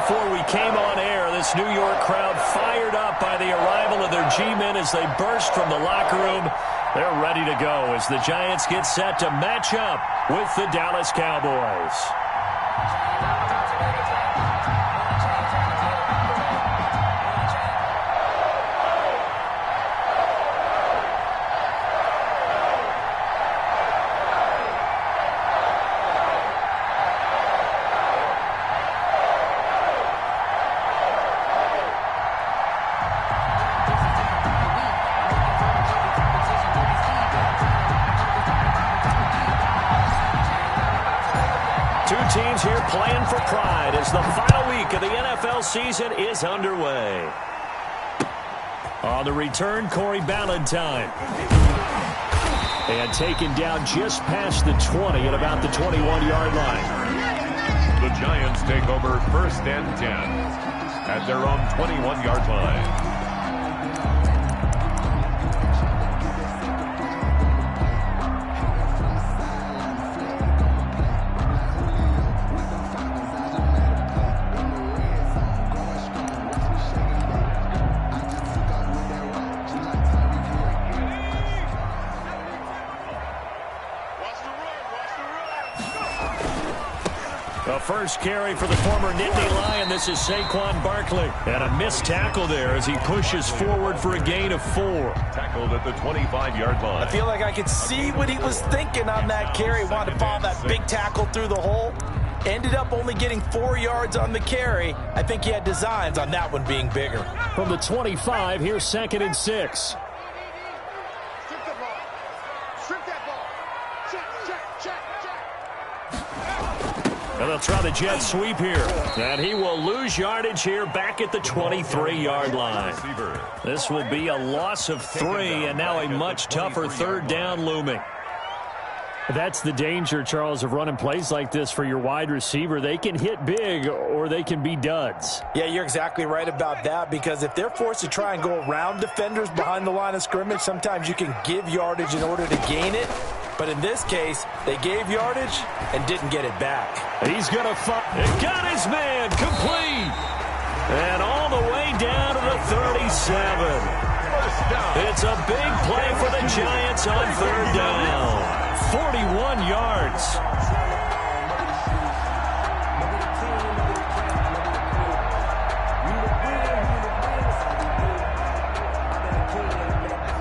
before we came on air, this New York crowd fired up by the arrival of their G-men as they burst from the locker room. They're ready to go as the Giants get set to match up with the Dallas Cowboys. Teams here playing for pride as the final week of the NFL season is underway. On the return, Corey Ballantyne. And taken down just past the 20 at about the 21-yard line. The Giants take over 1st and 10 at their own 21-yard line. The first carry for the former Nittany Lion. This is Saquon Barkley. And a missed tackle there as he pushes forward for a gain of 4. Tackled at the 25-yard line. I feel like I could see what he was thinking on that carry. Wanted to follow that big tackle through the hole. Ended up only getting 4 yards on the carry. I think he had designs on that one being bigger. From the 25, here's 2nd and 6. And they'll try the jet sweep here. And he will lose yardage here back at the 23-yard line. This will be a loss of 3, and now a much tougher 3rd down looming. That's the danger, Charles, of running plays like this for your wide receiver. They can hit big or they can be duds. Yeah, you're exactly right about that, because if they're forced to try and go around defenders behind the line of scrimmage, sometimes you can give yardage in order to gain it. But in this case, they gave yardage and didn't get it back. He's going to find. Got his man complete. And all the way down to the 37. It's a big play for the Giants on 3rd down. 41 yards.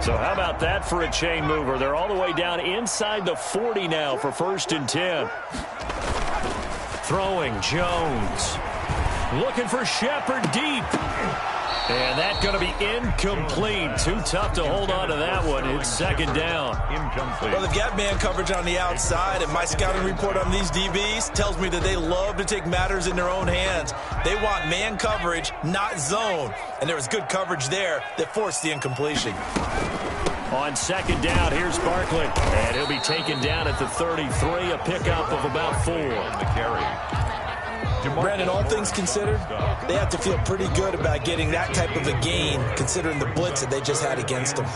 So how about that for a chain mover? They're all the way down inside the 40 now for 1st and 10. Throwing Jones. Looking for Shepard deep. And that's going to be incomplete. Too tough to hold on to that one. It's 2nd down. Incomplete. Well, they've got man coverage on the outside, and my scouting report on these DBs tells me that they love to take matters in their own hands. They want man coverage, not zone. And there was good coverage there that forced the incompletion. On 2nd down, here's Barkley. And he'll be taken down at the 33, a pickup of about 4. The carry. Brandon, all things considered, they have to feel pretty good about getting that type of a gain, considering the blitz that they just had against them.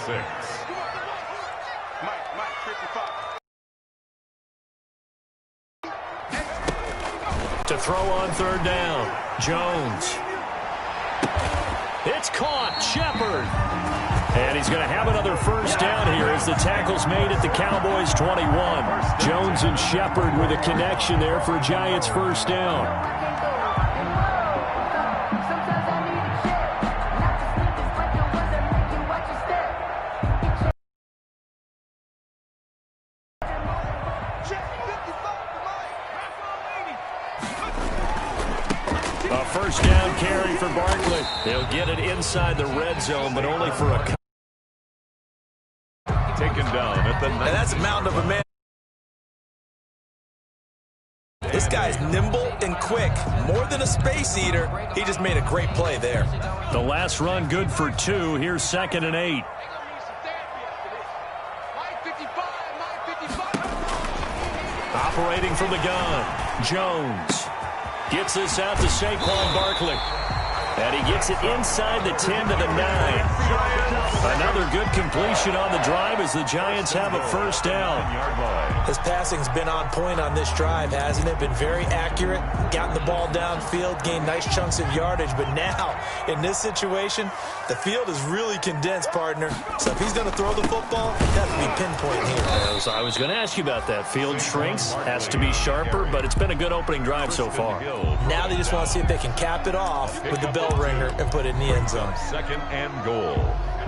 To throw on 3rd down, Jones. It's caught, Shepard. And he's going to have another 1st down here as the tackle's made at the Cowboys' 21. Jones and Shepard with a connection there for Giants' 1st down. A 1st down carry for Barkley. He'll get it inside the red zone, but only for a... Taken down at the... And that's a mound of a man. This guy's nimble and quick. More than a space eater, he just made a great play there. The last run good for 2. Here's 2nd and 8. Operating from the gun, Jones. Gets this out to Saquon Barkley. And he gets it inside the 10 to the 9. Another good completion on the drive as the Giants have a first down. His passing's been on point on this drive, hasn't it? Been very accurate, gotten the ball downfield, gained nice chunks of yardage. But now, in this situation, the field is really condensed, partner. So if he's going to throw the football, it has to be pinpoint here. I was going to ask you about that. Field shrinks, has to be sharper, but it's been a good opening drive so far. Now they just want to see if they can cap it off with the bell ringer and put it in the end zone. Second and goal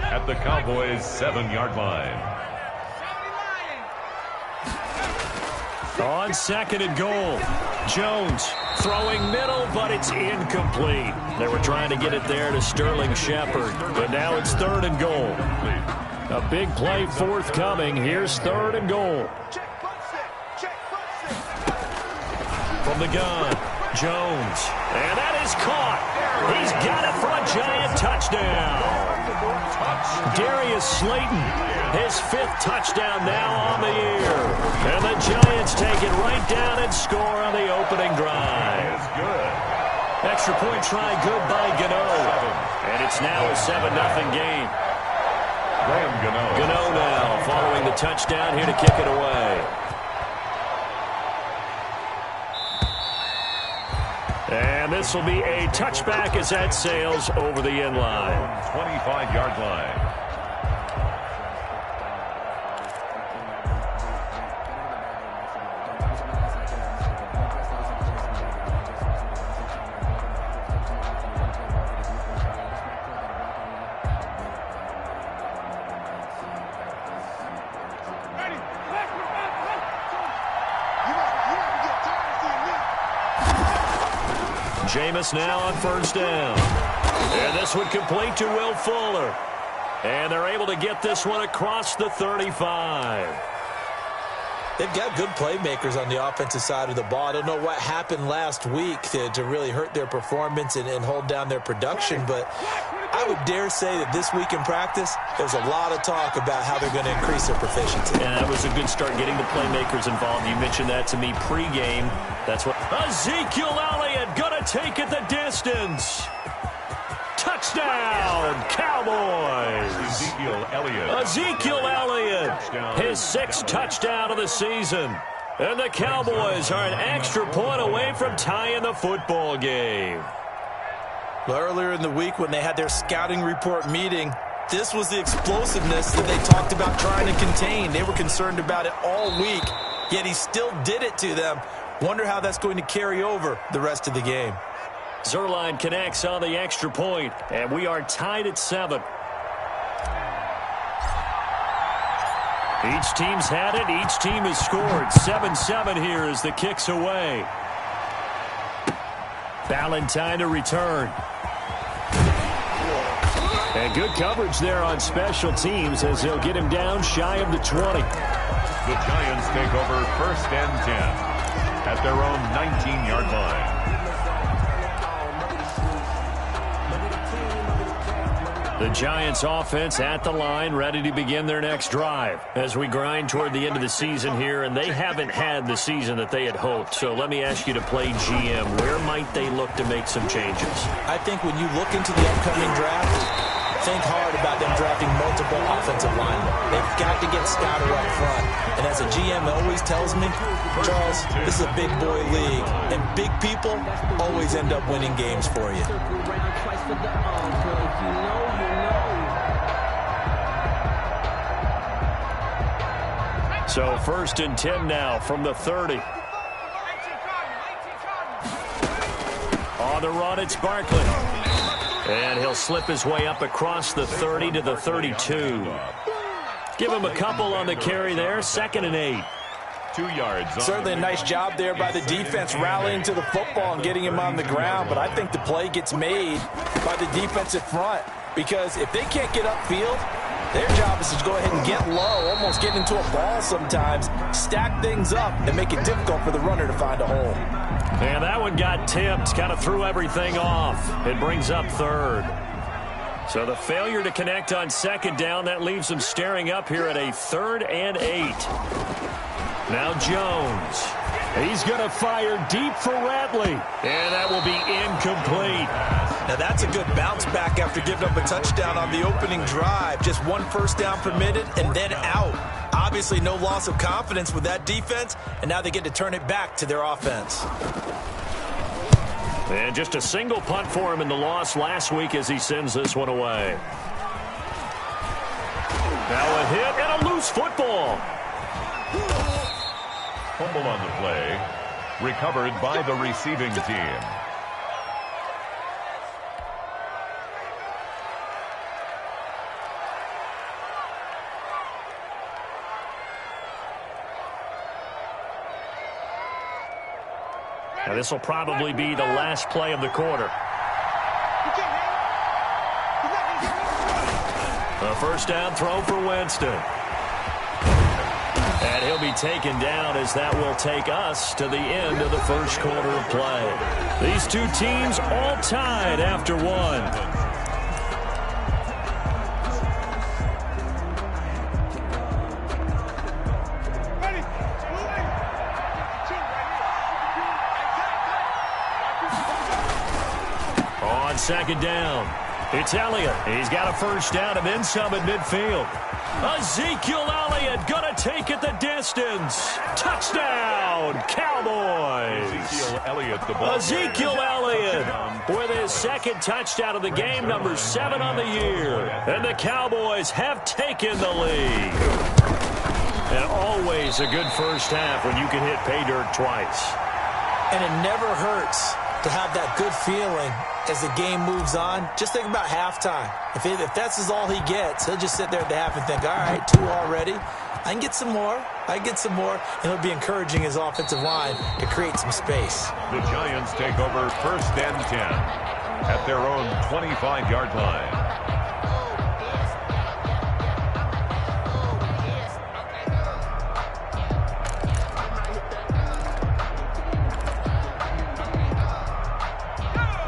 at the Cowboys' 7-yard line. On second and goal, Jones throwing middle, but it's incomplete. They were trying to get it there to Sterling Shepard, but now it's third and goal. A big play forthcoming. Here's third and goal. From the gun, Jones, and that is caught. He's got it for a Giant touchdown. Darius Slayton, his 5th touchdown now on the year. And the Giants take it right down and score on the opening drive. Extra point try good by Gano. And it's now a 7-0 game. Gano now following the touchdown here to kick it away. And this will be a touchback as that sails over the end line. 25-yard line. Jameis now on first down. And this one complete to Will Fuller. And they're able to get this one across the 35. They've got good playmakers on the offensive side of the ball. I don't know what happened last week to really hurt their performance and hold down their production, but I would dare say that this week in practice, there's a lot of talk about how they're going to increase their proficiency. And that was a good start getting the playmakers involved. You mentioned that to me pregame. That's what Ezekiel Elliott going to take it the distance. Touchdown, Cowboys. Ezekiel Elliott, his 6th touchdown of the season. And the Cowboys are an extra point away from tying the football game. Well, earlier in the week when they had their scouting report meeting, this was the explosiveness that they talked about trying to contain. They were concerned about it all week, yet he still did it to them. Wonder how that's going to carry over the rest of the game. Zuerlein connects on the extra point, and we are tied at 7. Each team's had it. Each team has scored. 7-7 here as the kick's away. Ballantyne to return. And good coverage there on special teams as they'll get him down shy of the 20. The Giants take over first and 10 at their own 19-yard line. The Giants offense at the line, ready to begin their next drive as we grind toward the end of the season here, and they haven't had the season that they had hoped. So let me ask you to play GM. Where might they look to make some changes? I think when you look into the upcoming draft, think hard about them drafting multiple offensive linemen. They've got to get Scouter up front. And as a GM always tells me, Charles, this is a big boy league, and big people always end up winning games for you. So first and 10 now from the 30. On the run, it's Barkley. And he'll slip his way up across the 30 to the 32. Give him a couple on the carry there. 2nd and 8. 2 yards. Certainly a nice job there by the defense rallying to the football and getting him on the ground. But I think the play gets made by the defensive front. Because if they can't get upfield, their job is to go ahead and get low, almost get into a ball sometimes, stack things up, and make it difficult for the runner to find a hole. And that one got tipped, kind of threw everything off. It brings up 3rd. So the failure to connect on 2nd down, that leaves them staring up here at a 3rd and 8. Now Jones. He's going to fire deep for Ratley. And that will be incomplete. Now that's a good bounce back after giving up a touchdown on the opening drive. Just one first down permitted and then out. Obviously no loss of confidence with that defense, and now they get to turn it back to their offense. And just a single punt for him in the loss last week as he sends this one away. Now a hit and a loose football. Fumble on the play. Recovered by the receiving team. Now this will probably be the last play of the quarter. A first down throw for Winston. And he'll be taken down as that will take us to the end of the first quarter of play. These two teams all tied after one. On second down, it's Elliott. He's got a first down and then some at midfield. Ezekiel Elliott going to take it the distance. Touchdown, Cowboys. Ezekiel Elliott with his second touchdown of the game, number 7 on the year. And the Cowboys have taken the lead. And always a good first half when you can hit pay dirt twice. And it never hurts to have that good feeling as the game moves on. Just think about halftime. If that's all he gets, he'll just sit there at the half and think, all right, 2 already. I can get some more. And he'll be encouraging his offensive line to create some space. The Giants take over first and 10 at their own 25-yard line.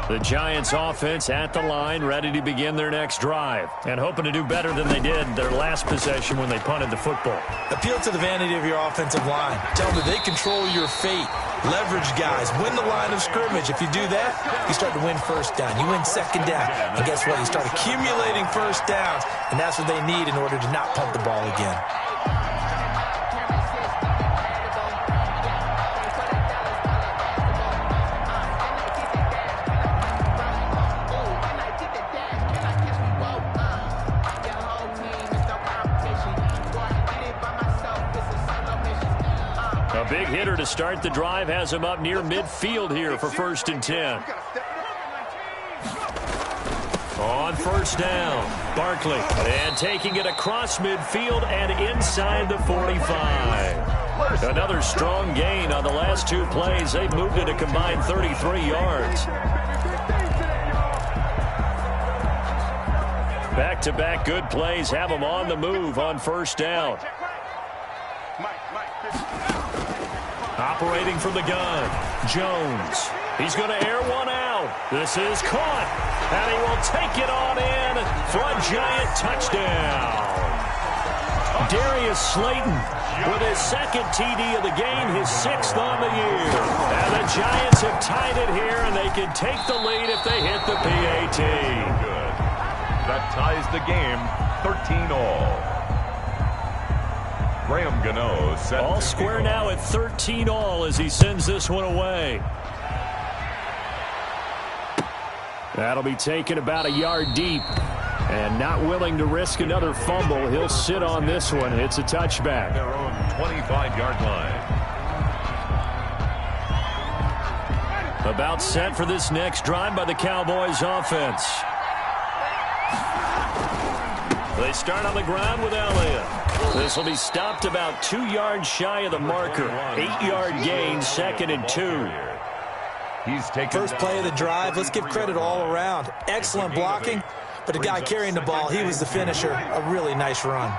The Giants offense at the line, ready to begin their next drive, and hoping to do better than they did their last possession when they punted the football. Appeal to the vanity of your offensive line. Tell them that they control your fate. Leverage guys. Win the line of scrimmage. If you do that, you start to win first down. You win second down. And guess what? You start accumulating first downs, and that's what they need in order to not punt the ball again. A big hitter to start the drive has him up near midfield here for first and 10. On first down, Barkley. And taking it across midfield and inside the 45. Another strong gain on the last 2 plays. They've moved it a combined 33 yards. Back-to-back good plays have them on the move on first down. Operating from the gun, Jones. He's going to air one out. This is caught, and he will take it on in for a Giant touchdown. Darius Slayton with his second TD of the game, his 6th on the year. And the Giants have tied it here, and they can take the lead if they hit the PAT. Good. That ties the game 13-all. All square now at 13-all as he sends this one away. That'll be taken about a yard deep. And not willing to risk another fumble, he'll sit on this one. It's a touchback. Their own 25-yard line. About set for this next drive by the Cowboys offense. They start on the ground with Elliott. This will be stopped about 2 yards shy of the marker. 8-yard gain, 2nd and 2. He's taken first play of the drive. Let's give credit all around. Excellent blocking, but the guy carrying the ball, he was the finisher. A really nice run.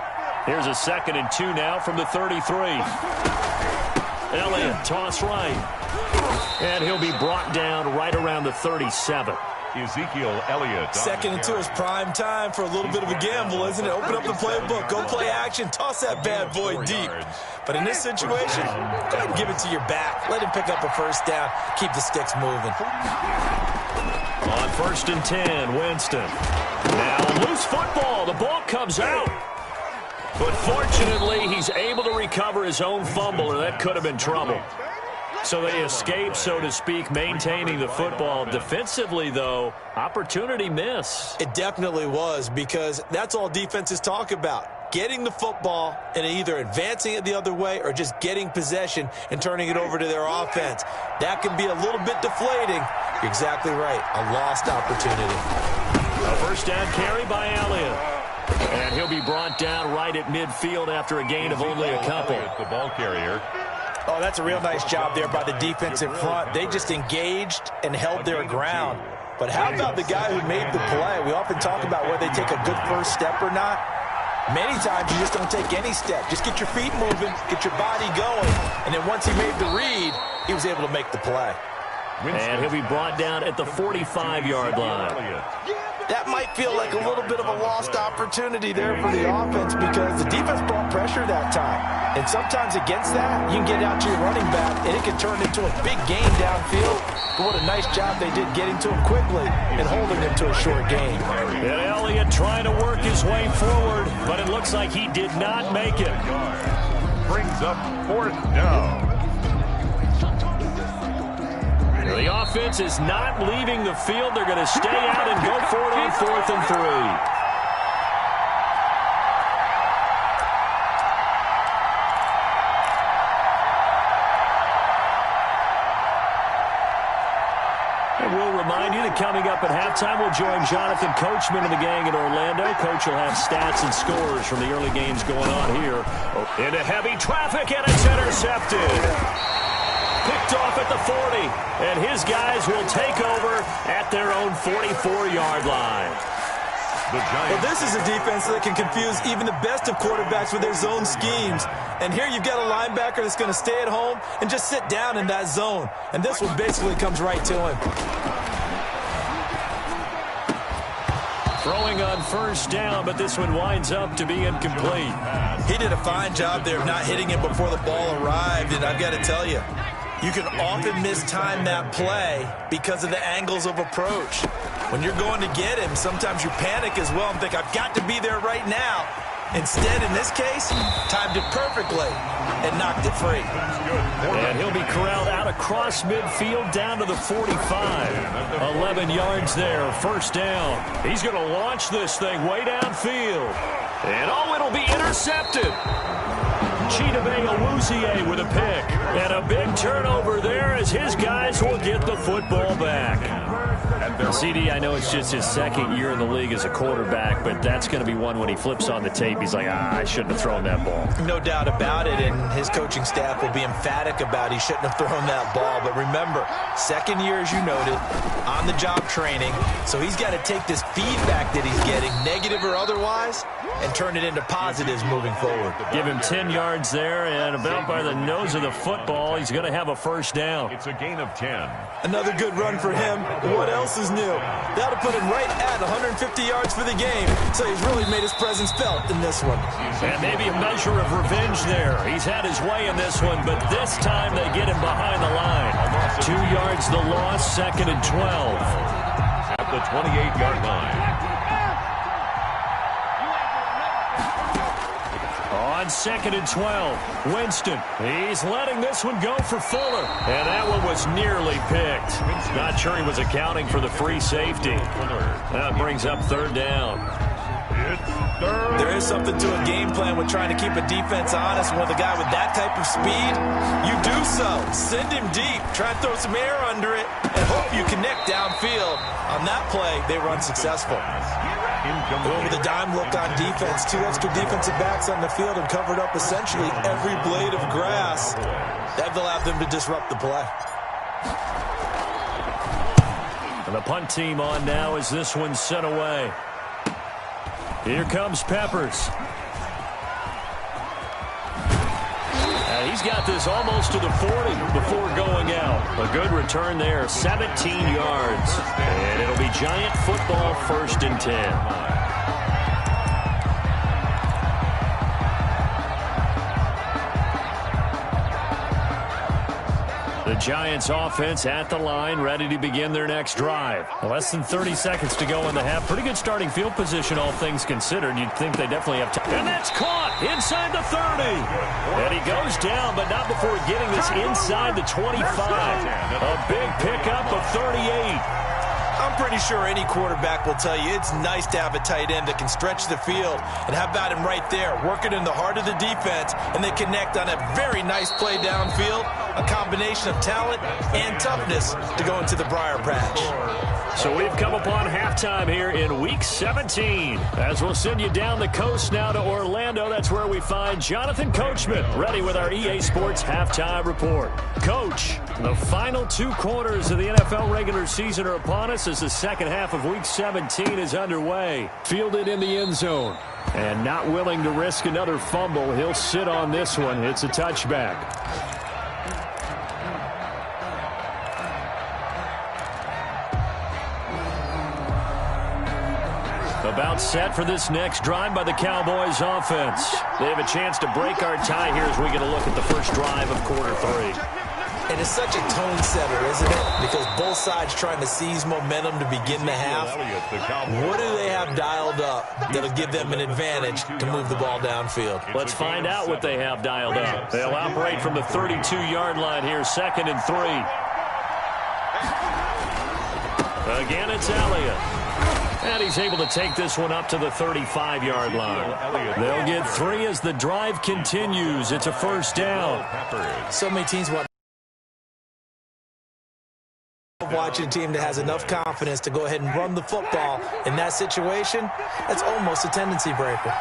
Here's a 2nd and 2 now from the 33. Elliott, toss right. And he'll be brought down right around the 37. Ezekiel Elliott. 2nd and 2 is prime time for a little bit of a gamble, isn't it? Open up the playbook, go play action, toss that bad boy deep. But in this situation, go ahead and give it to your back. Let him pick up a first down. Keep the sticks moving. On 1st and 10, Winston. Now loose football. The ball comes out. But fortunately, he's able to recover his own fumble, or that could have been trouble. So they escape, so to speak, maintaining the football. Defensively, though, opportunity miss. It definitely was, because that's all defenses talk about. Getting the football and either advancing it the other way or just getting possession and turning it over to their offense. That can be a little bit deflating. You're exactly right. A lost opportunity. A first down carry by Elliott. And he'll be brought down right at midfield after a gain of only a couple. The ball carrier. Oh, that's a real nice job there by the defensive front. They just engaged and held their ground. But how about the guy who made the play? We often talk about whether they take a good first step or not. Many times you just don't take any step. Just get your feet moving, get your body going, and then once he made the read, he was able to make the play. And he'll be brought down at the 45-yard line. That might feel like a little bit of a lost opportunity there for the offense because the defense brought pressure that time. And sometimes against that, you can get out to your running back, and it can turn into a big gain downfield. But what a nice job they did getting to him quickly and holding him to a short gain. And Elliott trying to work his way forward, but it looks like he did not make it. Brings up 4th down. The offense is not leaving the field. They're going to stay out and go for it on 4th and 3. And we'll remind you that coming up at halftime, we'll join Jonathan Coachman and the gang in Orlando. Coach will have stats and scores from the early games going on here. Into heavy traffic, and it's intercepted. Picked off at the 40, and his guys will take over at their own 44-yard line. Well, this is a defense that can confuse even the best of quarterbacks with their zone schemes. And here you've got a linebacker that's going to stay at home and just sit down in that zone. And this one basically comes right to him. Throwing on first down, but this one winds up to be incomplete. He did a fine job there of not hitting it before the ball arrived, and I've got to tell you, you can often mistime that play because of the angles of approach. When you're going to get him, sometimes you panic as well and think, I've got to be there right now. Instead, in this case, timed it perfectly and knocked it free. And he'll be corralled out across midfield down to the 45. 11 yards there, first down. He's going to launch this thing way downfield. And oh, it'll be intercepted. Chidobe Awuzie with a pick. And a big turnover there as his guys will get the football back. CD, I know it's just his second year in the league as a quarterback, but that's going to be one when he flips on the tape. He's like, I shouldn't have thrown that ball. No doubt about it, and his coaching staff will be emphatic about he shouldn't have thrown that ball. But remember, second year, as you noted, on-the-job training, so he's got to take this feedback that he's getting, negative or otherwise, and turn it into positives moving forward. Give him 10 yards there, and about by the nose of the football, he's going to have a first down. It's a gain of 10. Another good run for him. What else is new? That'll put him right at 150 yards for the game, so he's really made his presence felt in this one. And maybe a measure of revenge there. He's had his way in this one, but this time they get him behind the line. 2 yards the loss, 2nd and 12. At the 28-yard line. On 2nd and 12, Winston. He's letting this one go for Fuller. And that one was nearly picked. Not sure he was accounting for the free safety. That brings up 3rd down. There is something to a game plan with trying to keep a defense honest. With a guy with that type of speed, you do so. Send him deep. Try and throw some air under it and hope you connect downfield. On that play, they run successful. With a dime look on defense, 2 extra defensive backs on the field and covered up essentially every blade of grass. That will allow them to disrupt the play. And the punt team on now as this one's sent away. Here comes Peppers. And he's got this almost to the 40 before going out. A good return there, 17 yards. And it'll be Giant football, 1st and 10. The Giants offense at the line, ready to begin their next drive. Less than 30 seconds to go in the half. Pretty good starting field position, all things considered. You'd think they definitely have time. And that's caught inside the 30. And he goes down, but not before getting this inside the 25. A big pickup of 38. I'm pretty sure any quarterback will tell you it's nice to have a tight end that can stretch the field. And how about him right there, working in the heart of the defense, and they connect on a very nice play downfield, a combination of talent and toughness to go into the briar patch. So we've come upon halftime here in Week 17. As we'll send you down the coast now to Orlando, that's where we find Jonathan Coachman, ready with our EA Sports Halftime Report. Coach, the final 2 quarters of the NFL regular season are upon us as the second half of Week 17 is underway. Fielded in the end zone. And not willing to risk another fumble, he'll sit on this one. It's a touchback. About set for this next drive by the Cowboys offense. They have a chance to break our tie here as we get a look at the first drive of quarter 3. And it's such a tone setter, isn't it? Because both sides trying to seize momentum to begin the half. What do they have dialed up that'll give them an advantage to move the ball downfield? Let's find out what they have dialed up. They'll operate from the 32-yard line here, 2nd and 3. Again, it's Elliott. And he's able to take this one up to the 35-yard line. They'll get 3 as the drive continues. It's a first down. So many teams want watching a team that has enough confidence to go ahead and run the football. In that situation, that's almost a tendency breaker.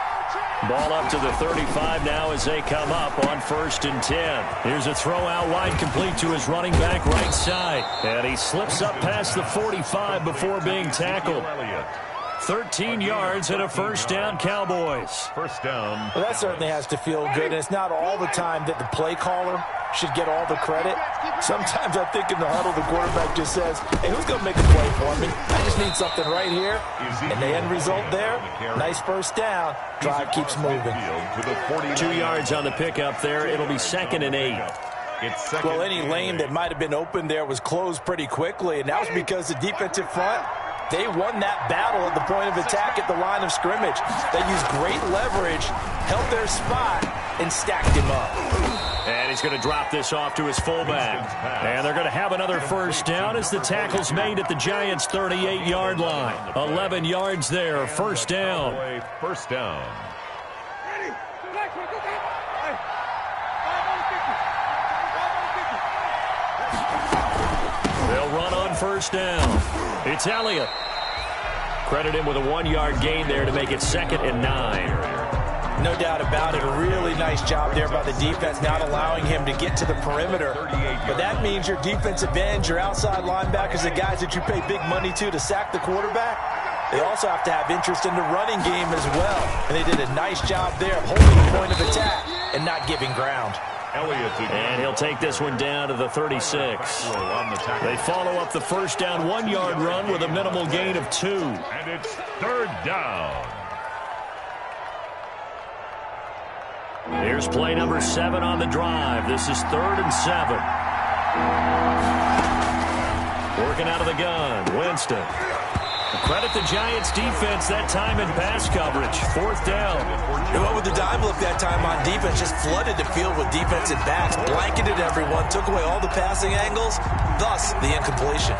Ball up to the 35 now as they come up on 1st and 10. Here's a throw out wide, complete to his running back right side. And he slips up past the 45 before being tackled. 13 yards and a first down, Cowboys. First down. Well, that certainly has to feel good, and it's not all the time that the play caller should get all the credit. Sometimes I think in the huddle, the quarterback just says, hey, who's going to make a play for me? I just need something right here. And the end result there, nice first down. Drive keeps moving. 2 yards on the pickup there. It'll be 2nd and 8. Well, any lane that might have been open there was closed pretty quickly, and that was because the defensive front, they won that battle at the point of attack at the line of scrimmage. They used great leverage, held their spot, and stacked him up. And he's going to drop this off to his fullback. And they're going to have another first down as the tackle's made at the Giants' 38-yard line. 11 yards there, first down. First down. They'll run on first down. It's Elliott. Credit him with a 1-yard gain there to make it 2nd and 9. No doubt about it. A really nice job there by the defense, not allowing him to get to the perimeter. But that means your defensive ends, your outside linebackers, the guys that you pay big money to sack the quarterback, they also have to have interest in the running game as well. And they did a nice job there of holding the point of attack and not giving ground. And he'll take this one down to the 36. They follow up the first down 1-yard run with a minimal gain of 2. And it's 3rd down. Here's play number 7 on the drive. This is 3rd and 7. Working out of the gun, Winston. Credit the Giants defense that time in pass coverage. 4th down. And what with the dime look that time on defense, just flooded the field with defensive backs, blanketed everyone, took away all the passing angles, thus the incompletion.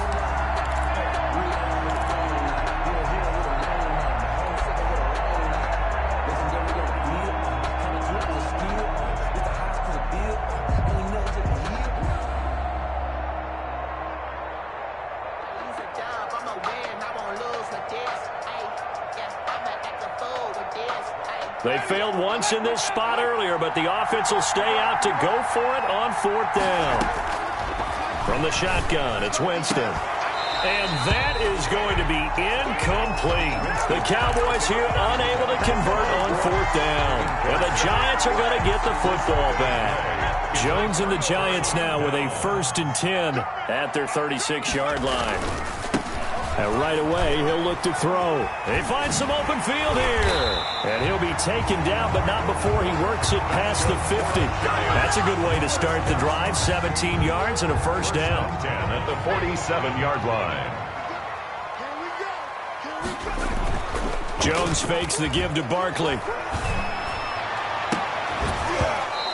They failed once in this spot earlier, but the offense will stay out to go for it on 4th down. From the shotgun, it's Winston. And that is going to be incomplete. The Cowboys here unable to convert on 4th down. And the Giants are going to get the football back. Jones and the Giants now with a 1st and 10 at their 36-yard line. And right away, he'll look to throw. He finds some open field here. And he'll be taken down, but not before he works it past the 50. That's a good way to start the drive. 17 yards and a first down. 10 at the 47-yard line. Jones fakes the give to Barkley.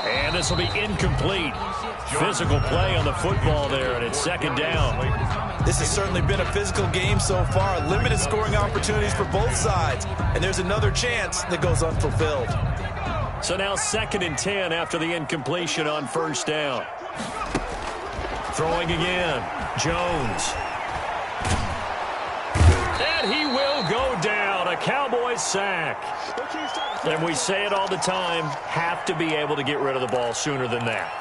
And this will be incomplete. Physical play on the football there, and it's second down. This has certainly been a physical game so far. Limited scoring opportunities for both sides. And there's another chance that goes unfulfilled. So now 2nd and 10 after the incompletion on first down. Throwing again. Jones. And he will go down. A Cowboys sack. And we say it all the time, have to be able to get rid of the ball sooner than that.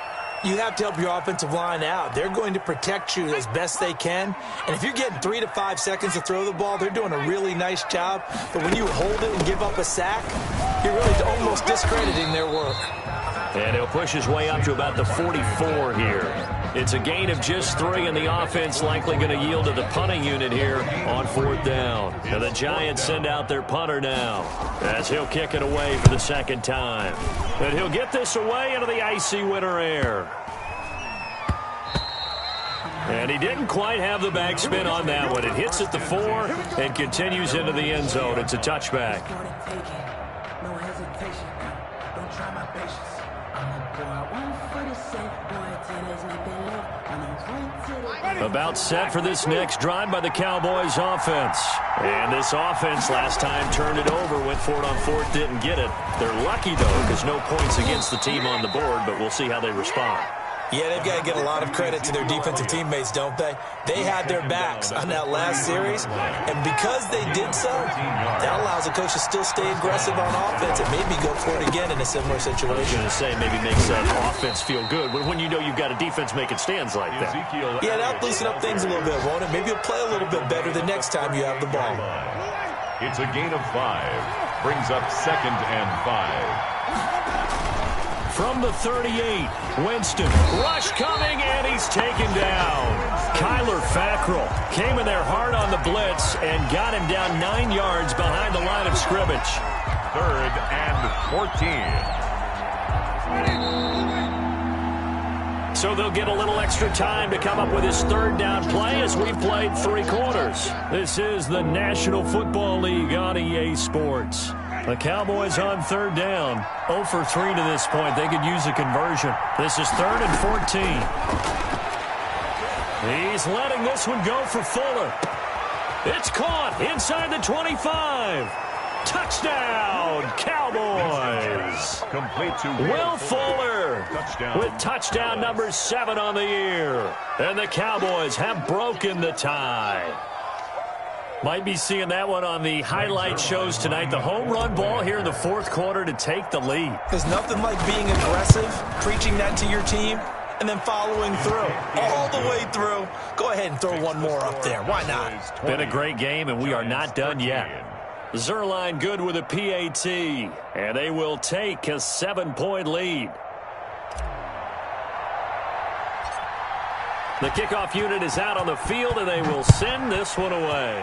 You have to help your offensive line out. They're going to protect you as best they can. And if you're getting 3 to 5 seconds to throw the ball, they're doing a really nice job. But when you hold it and give up a sack, you're really almost discrediting their work. And he'll push his way up to about the 44 here. It's a gain of just 3, and the offense likely going to yield to the punting unit here on 4th down. And the Giants send out their punter now as he'll kick it away for the 2nd time. And he'll get this away into the icy winter air. And he didn't quite have the backspin on that one. It hits at the 4 and continues into the end zone. It's a touchback. About set for this next drive by the Cowboys offense. And this offense last time turned it over, went for it on 4th, didn't get it. They're lucky, though, because no points against the team on the board, but we'll see how they respond. Yeah, they've got to get a lot of credit to their defensive teammates, don't they? They had their backs on that last series, and because they did so, that allows the coach to still stay aggressive on offense and maybe go for it again in a similar situation. I was going to say maybe makes that offense feel good when you know you've got a defense making stands like that. Yeah, that'll loosen up things a little bit, won't it? Maybe you'll play a little bit better the next time you have the ball. It's a gain of 5. Brings up 2nd and 5. From the 38, Winston, rush coming, and he's taken down. Kyler Fackrell came in there hard on the blitz and got him down 9 yards behind the line of scrimmage. 3rd and 14. So they'll get a little extra time to come up with his 3rd down play as we've played 3 quarters. This is the National Football League on EA Sports. The Cowboys on 3rd down. 0 for 3 to this point. They could use a conversion. This is 3rd and 14. He's letting this one go for Fuller. It's caught inside the 25. Touchdown, Cowboys. Complete to Will Fuller with touchdown number 7 on the year. And the Cowboys have broken the tie. Might be seeing that one on the highlight shows tonight. The home run ball here in the 4th quarter to take the lead. There's nothing like being aggressive, preaching that to your team, and then following through. All the way through. Go ahead and throw one more up there. Why not? Been a great game, and we are not done yet. Zerline good with a PAT, and they will take a 7-point lead. The kickoff unit is out on the field, and they will send this one away.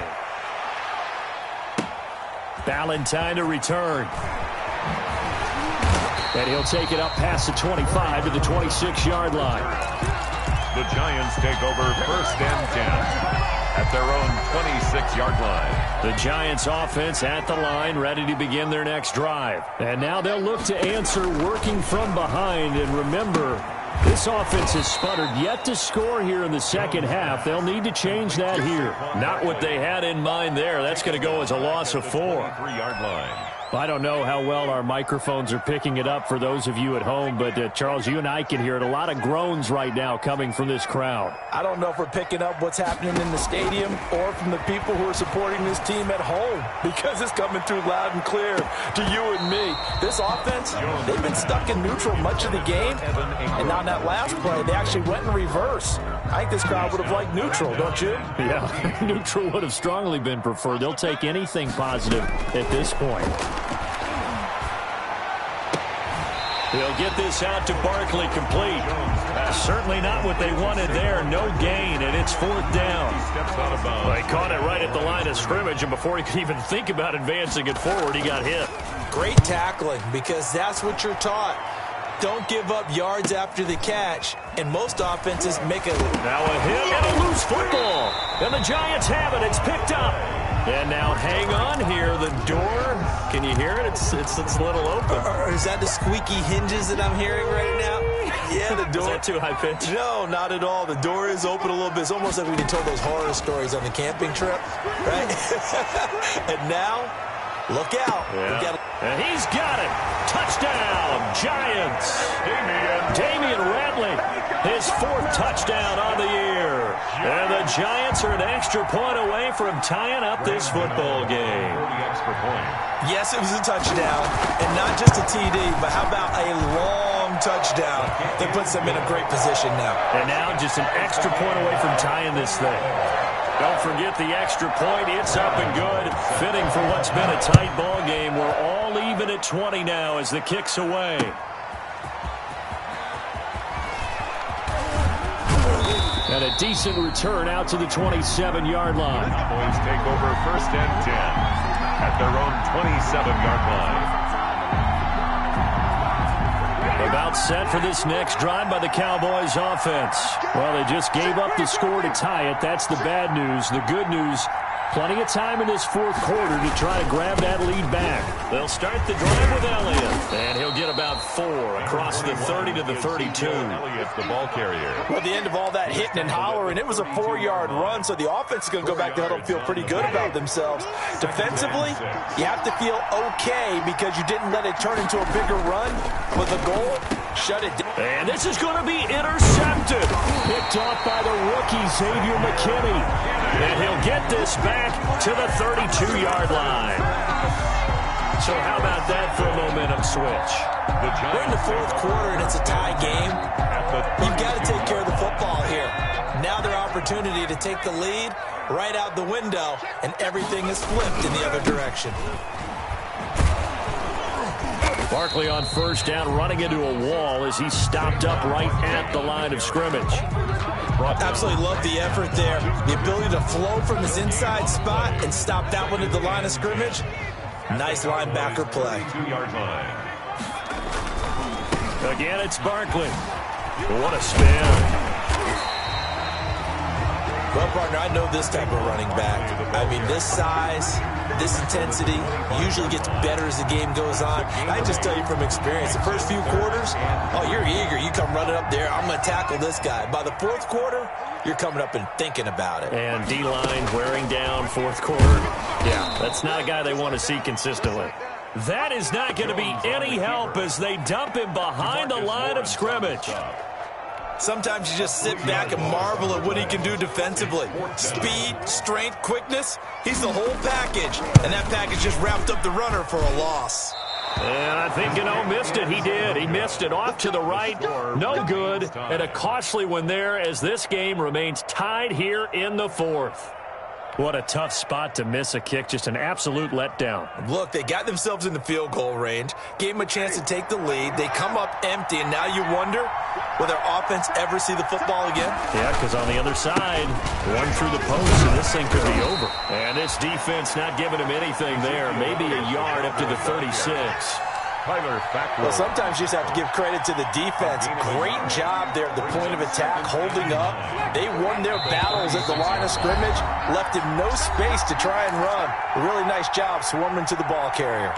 Ballantyne to return. And he'll take it up past the 25 to the 26-yard line. The Giants take over 1st and 10 at their own 26-yard line. The Giants offense at the line, ready to begin their next drive. And now they'll look to answer working from behind. And remember, this offense has sputtered yet to score here in the 2nd half. They'll need to change that here. Not what they had in mind there. That's going to go as a loss of 4. 3-yard line. I don't know how well our microphones are picking it up for those of you at home, but Charles, you and I can hear it. A lot of groans right now coming from this crowd. I don't know if we're picking up what's happening in the stadium or from the people who are supporting this team at home, because it's coming through loud and clear to you and me. This offense, they've been stuck in neutral much of the game, and on that last play, they actually went in reverse. I think this crowd would have liked neutral, don't you? Yeah, neutral would have strongly been preferred. They'll take anything positive at this point. He'll get this out to Barkley, complete. Certainly not what they wanted there. No gain, and it's 4th down. They caught it right at the line of scrimmage, and before he could even think about advancing it forward, he got hit. Great tackling, because that's what you're taught. Don't give up yards after the catch, and most offenses make a... Now a hit and a loose football, and the Giants have it. It's picked up. And now hang on here. The door, can you hear it? It's a little open. Is that the squeaky hinges that I'm hearing right now? Yeah, the door. Is that too high pitch? No, not at all. The door is open a little bit. It's almost like we told those horror stories on the camping trip, right? And now, look out. Yeah. And he's got it. Touchdown, Giants. Damian Ratley, his 4th touchdown on the year. And the Giants are an extra point away from tying up this football game. Yes, it was a touchdown, and not just a TD, but how about a long touchdown that puts them in a great position now. And now just an extra point away from tying this thing. Don't forget the extra point. It's up and good. Fitting for what's been a tight ball game. We're all even at 20 now as the kick's away. And a decent return out to the 27-yard line. Cowboys take over 1st and 10 at their own 27-yard line. About set for this next drive by the Cowboys offense. Well, they just gave up the score to tie it. That's the bad news. The good news, plenty of time in this 4th quarter to try to grab that lead back. They'll start the drive with Elliott, and he'll get about 4 across the 30 to the 32. Elliott's the ball carrier. Well, the end of all that hitting and hollering, it was a 4-yard run, so the offense is going to go back to huddle and feel pretty good about themselves. Defensively, you have to feel okay because you didn't let it turn into a bigger run. With the goal, shut it down. And this is going to be intercepted. Picked off by the rookie, Xavier McKinney. And he'll get this back to the 32-yard line. So how about that for a momentum switch? We're in the 4th quarter, and it's a tie game. You've got to take care of the football here. Now their opportunity to take the lead right out the window, and everything is flipped in the other direction. Barkley on 1st down, running into a wall as he's stopped up right at the line of scrimmage. Absolutely love the effort there. The ability to flow from his inside spot and stop that one at the line of scrimmage. Nice linebacker play. 2-yard line. Again, it's Barkley. What a spin. Well, partner, I know this type of running back. I mean, this size, this intensity usually gets better as the game goes on. I just tell you from experience, the first few quarters, oh, you're eager. You come running up there, I'm going to tackle this guy. By the 4th quarter, you're coming up and thinking about it. And D-line wearing down 4th quarter. Yeah, that's not a guy they want to see consistently. That is not going to be any help as they dump him behind the line of scrimmage. Sometimes you just sit back and marvel at what he can do defensively. Speed, strength, quickness, he's the whole package. And that package just wrapped up the runner for a loss. And I think, missed it. He did. He missed it off to the right. No good. And a costly one there as this game remains tied here in the 4th. What a tough spot to miss a kick. Just an absolute letdown. Look, they got themselves in the field goal range, gave them a chance to take the lead. They come up empty, and now you wonder, will their offense ever see the football again? Yeah, because on the other side, one through the post, and this thing could be over. And this defense not giving him anything there. Maybe a yard up to the 36. Well, sometimes you just have to give credit to the defense. Great job there at the point of attack, holding up. They won their battles at the line of scrimmage, left him no space to try and run. A really nice job swarming to the ball carrier.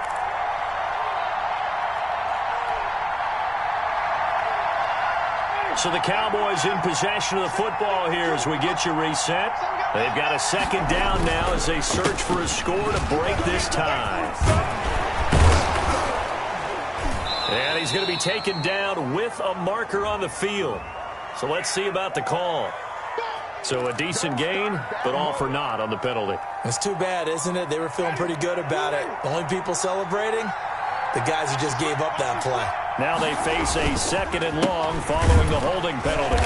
So the Cowboys in possession of the football here as we get you reset. They've got a 2nd down now as they search for a score to break this tie. And he's going to be taken down with a marker on the field. So let's see about the call. So a decent gain, but all for naught on the penalty. It's too bad, isn't it? They were feeling pretty good about it. The only people celebrating, the guys who just gave up that play. Now they face a 2nd and long following the holding penalty.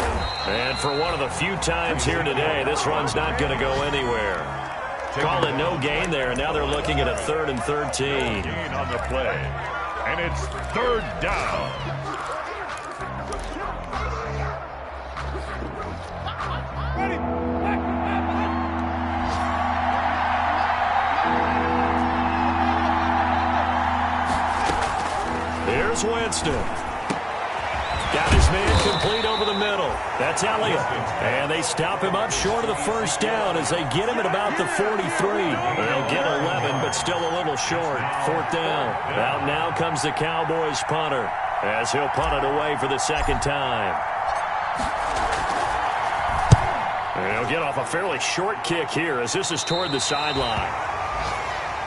And for one of the few times here today, this run's not going to go anywhere. Call it no gain there, and now they're looking at a 3rd and 13. Gain on the play. And it's third down. Here's Winston. Got his man complete over the middle. That's Elliott. And they stop him up short of the first down as they get him at about the 43. They'll get 11, but still a little short. Fourth down. Out now comes the Cowboys punter as he'll punt it away for the second time. And he'll get off a fairly short kick here as this is toward the sideline.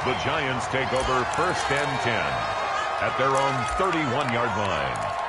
The Giants take over first and 10 at their own 31-yard line.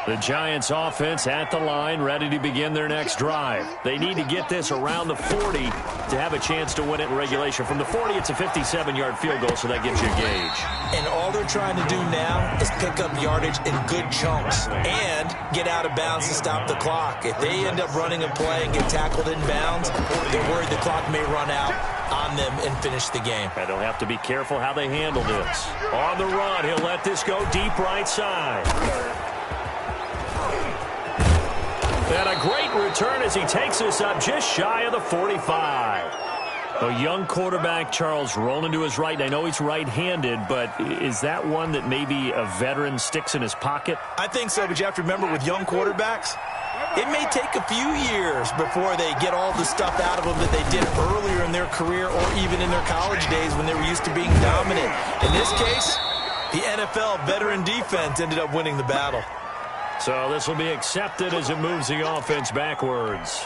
The Giants offense at the line, ready to begin their next drive. They need to get this around the 40 to have a chance to win it in regulation. From the 40, it's a 57-yard field goal, so that gives you a gauge. And all they're trying to do now is pick up yardage in good chunks and get out of bounds to stop the clock. If they end up running a play and get tackled in bounds, they're worried the clock may run out on them and finish the game. And they'll have to be careful how they handle this. On the run, he'll let this go deep right side. And a great return as he takes this up just shy of the 45. A young quarterback, Charles, rolling to his right. I know he's right-handed, but is that one that maybe a veteran sticks in his pocket? I think so, but you have to remember with young quarterbacks, it may take a few years before they get all the stuff out of them that they did earlier in their career or even in their college days when they were used to being dominant. In this case, the NFL veteran defense ended up winning the battle. So this will be accepted as it moves the offense backwards.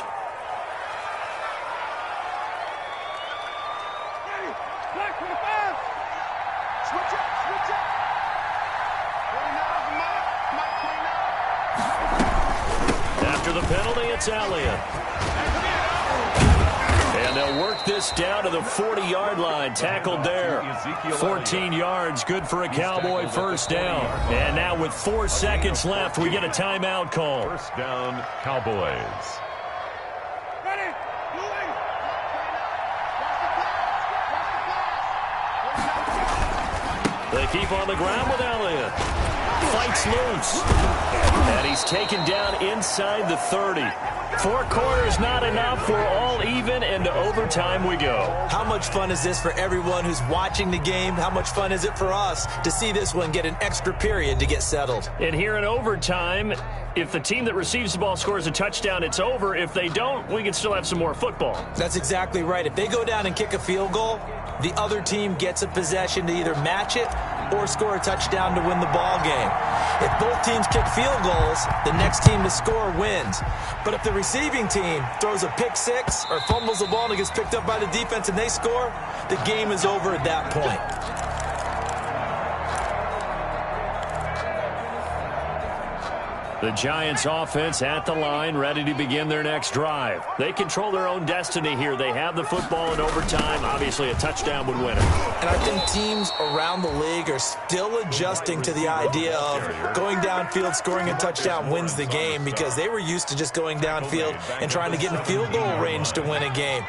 After the penalty, it's Elliott. And they'll work this down to the 40-yard line. Tackled there. 14 yards, good for a Cowboy first down. And now with 4 seconds left, we get a timeout call. First down, Cowboys. They keep on the ground with Elliott. Fights loose. And he's taken down inside the 30. 4 quarters not enough. We're all even, and to overtime we go. How much fun is this for everyone who's watching the game? How much fun is it for us to see this one get an extra period to get settled? And here in overtime, if the team that receives the ball scores a touchdown, it's over. If they don't, we can still have some more football. That's exactly right. If they go down and kick a field goal, the other team gets a possession to either match it or score a touchdown to win the ball game. If both teams kick field goals, the next team to score wins. But if the receiving team throws a pick six or fumbles the ball and it gets picked up by the defense and they score, the game is over at that point. The Giants offense at the line, ready to begin their next drive. They control their own destiny here. They have the football in overtime. Obviously, a touchdown would win it. And I think teams around the league are still adjusting to the idea of going downfield, scoring a touchdown wins the game, because they were used to just going downfield and trying to get in field goal range to win a game.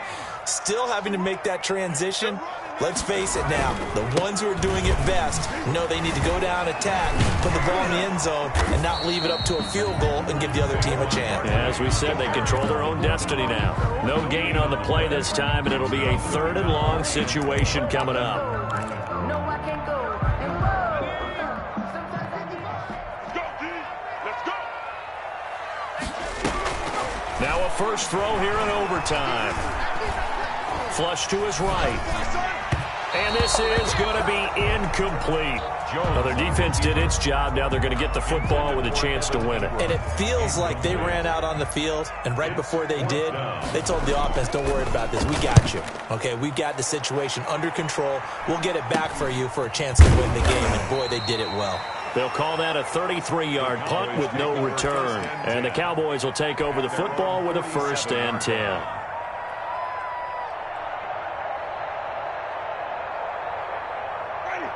Still having to make that transition. Let's face it now, the ones who are doing it best know they need to go down, attack, put the ball in the end zone, and not leave it up to a field goal and give the other team a chance. As we said, they control their own destiny now. No gain on the play this time, and it'll be a 3rd and long situation coming up. Now a first throw here in overtime. Flush to his right. And this is going to be incomplete. Now, their defense did its job. Now they're going to get the football with a chance to win it. And it feels like they ran out on the field, and right before they did, they told the offense, don't worry about this. We got you. Okay, we got the situation under control. We'll get it back for you for a chance to win the game. And, boy, they did it well. They'll call that a 33-yard punt with no return. And the Cowboys will take over the football with a 1st and 10.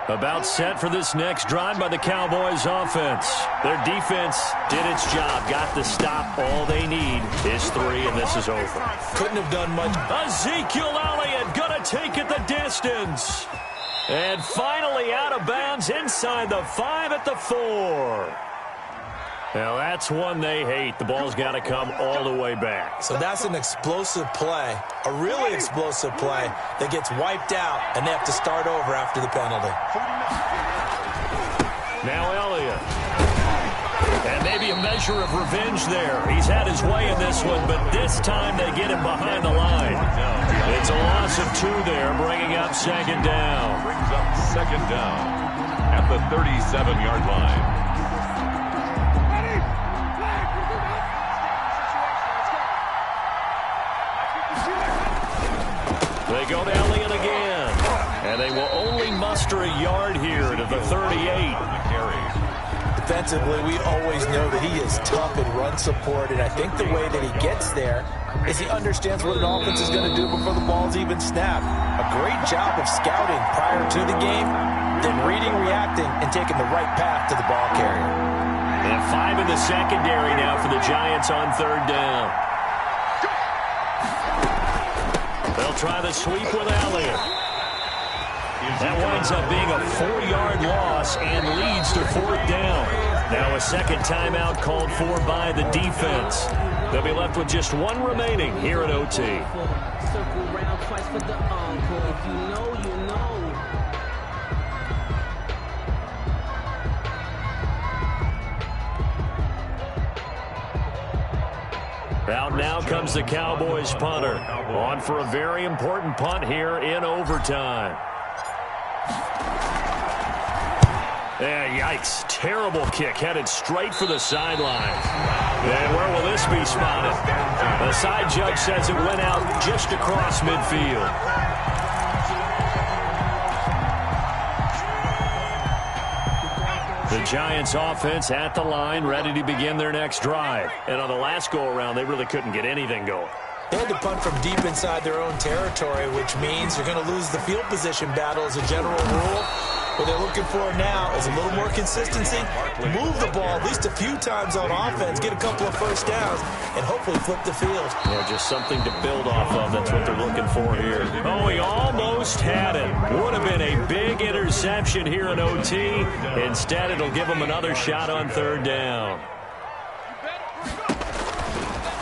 About set for this next drive by the Cowboys offense. Their defense did its job, got the stop. All they need is 3, and this is over. Couldn't have done much. Ezekiel Elliott going to take it the distance. And finally out of bounds inside the 5 at the 4. Now that's one they hate. The ball's got to come all the way back. So that's an explosive play, a really explosive play that gets wiped out, and they have to start over after the penalty. Now Elliott. And maybe a measure of revenge there. He's had his way in this one, but this time they get him behind the line. It's a loss of 2 there, bringing up second down. Brings up second down at the 37-yard line. They go to Elliott again. And they will only muster a yard here to the 38. Defensively, we always know that he is tough in run support, and I think the way that he gets there is he understands what an offense is going to do before the ball's even snapped. A great job of scouting prior to the game, then reading, reacting, and taking the right path to the ball carrier. And 5 in the secondary now for the Giants on third down. They'll try the sweep with Elliott. That winds up being a 4-yard loss and leads to fourth down. Now a second timeout called for by the defense. They'll be left with just 1 remaining here at OT. Out now comes the Cowboys punter. On for a very important punt here in overtime. Yeah, yikes. Terrible kick headed straight for the sidelines. And where will this be spotted? The side judge says it went out just across midfield. The Giants offense at the line, ready to begin their next drive. And on the last go-around, they really couldn't get anything going. They had to punt from deep inside their own territory, which means you're going to lose the field position battle as a general rule. What they're looking for now is a little more consistency, move the ball at least a few times on offense, get a couple of first downs, and hopefully flip the field. Yeah, just something to build off of. That's what they're looking for here. Oh, he almost had it. Would have been a big interception here in OT. Instead, it'll give him another shot on third down.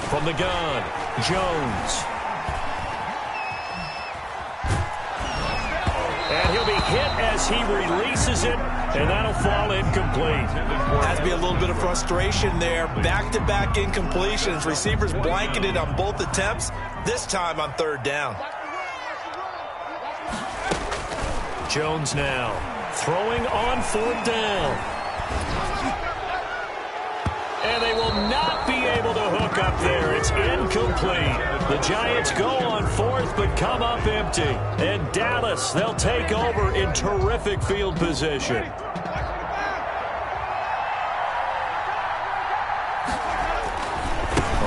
From the gun, Jones. And he'll be hit as he releases it, and that'll fall incomplete. Has to be a little bit of frustration there. Back-to-back incompletions. Receivers blanketed on both attempts, this time on third down. Jones now throwing on fourth down. And they will not be able to hook up there. It's incomplete. The Giants go on fourth, but come up empty. And Dallas, they'll take over in terrific field position.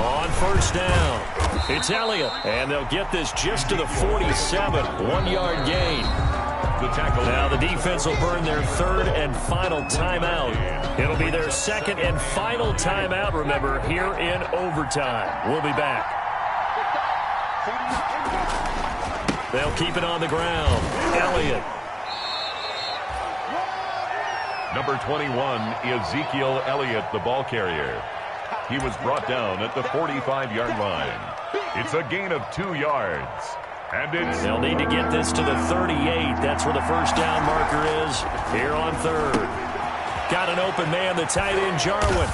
On first down, it's Elliott. And they'll get this just to the 47, 1-yard gain. Now the defense will burn their third and final timeout. It'll be their second and final timeout, remember, here in overtime. We'll be back. They'll keep it on the ground. Elliott. Number 21, Ezekiel Elliott, the ball carrier. He was brought down at the 45-yard line. It's a gain of 2 yards. And they'll need to get this to the 38. That's where the first down marker is here on third. Got an open man, the tight end, Jarwin.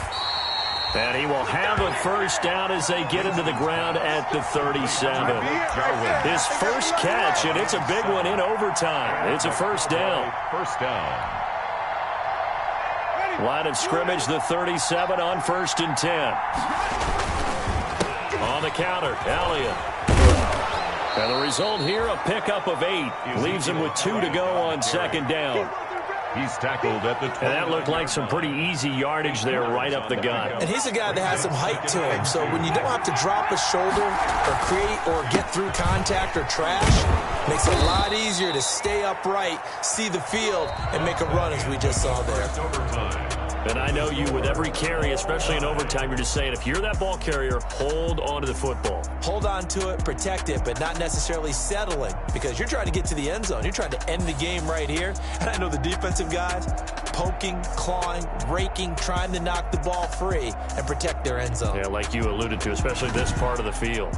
And he will have a first down as they get into the ground at the 37. His first catch, and it's a big one in overtime. It's a first down. First down. Line of scrimmage, the 37 on 1st and 10. On the counter, Elliott. And the result here, a pickup of 8. Leaves him with 2 to go on second down. He's tackled at the 20. And that looked like some pretty easy yardage there right up the gut. And he's a guy that has some height to him, so when you don't have to drop a shoulder or create or get through contact or trash, makes it a lot easier to stay upright, see the field, and make a run as we just saw there. And I know you, with every carry, especially in overtime, you're just saying, if you're that ball carrier, hold on to the football. Hold on to it, protect it, but not necessarily settling, because you're trying to get to the end zone. You're trying to end the game right here. And I know the defensive guys poking, clawing, raking, trying to knock the ball free and protect their end zone. Yeah, like you alluded to, especially this part of the field.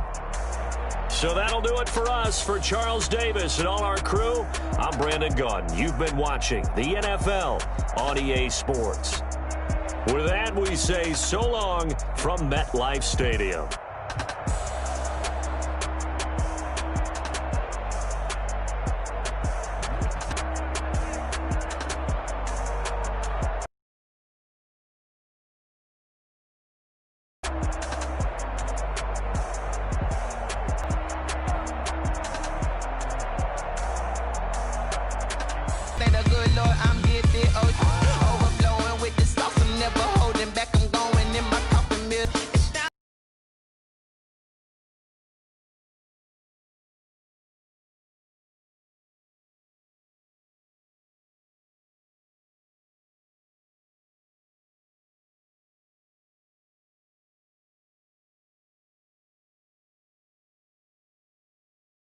So that'll do it for us. For Charles Davis and all our crew, I'm Brandon Gaudin. You've been watching the NFL on EA Sports. With that, we say so long from MetLife Stadium.